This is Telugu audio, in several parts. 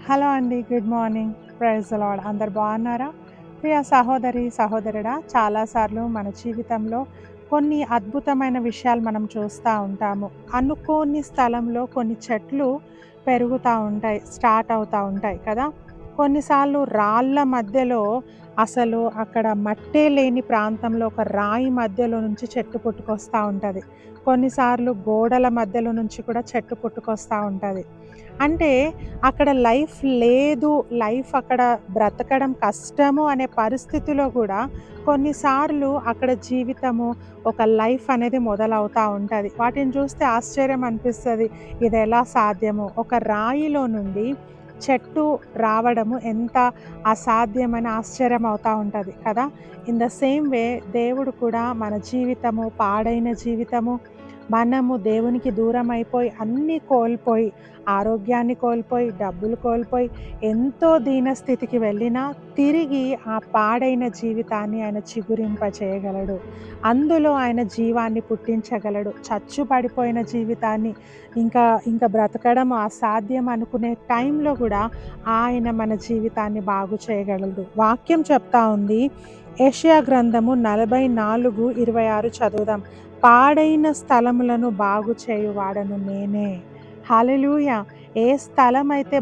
హలో అండి. Good morning. Praise the lord. అందరూ బాగున్నారా? ప్రియ సహోదరి, సహోదరుడా, చాలాసార్లు మన జీవితంలో కొన్ని అద్భుతమైన విషయాలు మనం చూస్తా ఉంటాము. అనుకోని స్థలంలో కొన్ని చెట్లు పెరుగుతా ఉంటాయి. స్టార్ట్ అవుతా ఉంటాయి కదా! కొన్నిసార్లు రాళ్ళ మధ్యలో అసలు అక్కడ మట్టే లేని ప్రాంతంలో ఒక రాయి మధ్యలో నుంచి చెట్టు పుట్టుకొస్తా ఉంటది. కొన్నిసార్లు గోడల మధ్యలో నుంచి కూడా చెట్టు పుట్టుకొస్తా ఉంటది. అంటే అక్కడ లైఫ్ లేదు, లైఫ్ అక్కడ బ్రతకడం కష్టము అనే పరిస్థితిలో గూడా కొన్నిసార్లు అక్కడ జీవితము, ఒక లైఫ్ అనేది మొదలవుతా ఉంటది. వాటిని చూస్తే ఆశ్చర్యం అనిపిస్తది. ఇదెలా సాధ్యమో? ఒక రాయిలో నుండి చెట్టు రావడము ఎంత అసాధ్యమని ఆశ్చర్యం అవుతా ఉంటది కదా! ఇన్ ద సేమ్ వే దేవుడు కూడా మన జీవితము, పాడైన జీవితము, మనము దేవునికి దూరమైపోయి అన్నీ కోల్పోయి, ఆరోగ్యాన్ని కోల్పోయి, డబ్బులు కోల్పోయి, ఎంతో దీనస్థితికి వెళ్ళినా తిరిగి ఆ పాడైన జీవితాన్ని ఆయన చిగురింపచేయగలడు. అందులో ఆయన జీవాన్ని పుట్టించగలడు. చచ్చుబడిపోయిన జీవితాన్ని ఇంకా బ్రతకడం అసాధ్యం అనుకునే టైంలో గూడా ఆయన మన జీవితాన్ని బాగు చేయగలడు. వాక్యం చెప్తా ఉంది. యెషయా గ్రంథము 44:26 చదువుదాం. పాడైన స్థలములను బాగు చేయువాడను నేనే. హల్లెలూయా! ఏ స్థలమైతే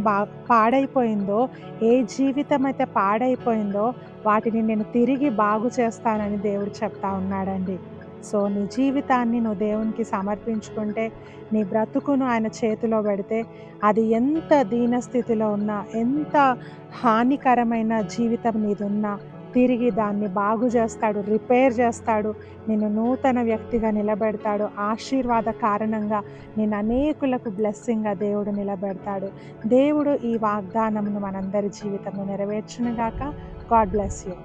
పాడైపోయిందో, ఏ జీవితమైతే పాడైపోయిందో వాటిని నేను తిరిగి బాగు చేస్తానని దేవుడు చెప్తా ఉన్నాడండి. సో, నీ జీవితాన్ని నువ్వు దేవునికి సమర్పించుకుంటే, నీ బ్రతుకును ఆయన చేతిలో పెడితే, అది ఎంత దీనస్థితిలో ఉన్నా, ఎంత హానికరమైన జీవితం నీదున్నా తిరిగి దాన్ని బాగు చేస్తాడు, రిపేర్ చేస్తాడు. నిన్ను నూతన వ్యక్తిగా నిలబెడతాడు. ఆశీర్వాద కారణంగా నిన్ను అనేకులకు బ్లెస్సింగ్‌గా దేవుడు నిలబెడతాడు. దేవుడు ఈ వాగ్దానమును మనందరి జీవితంలో నెరవేర్చునుగాక. God bless you.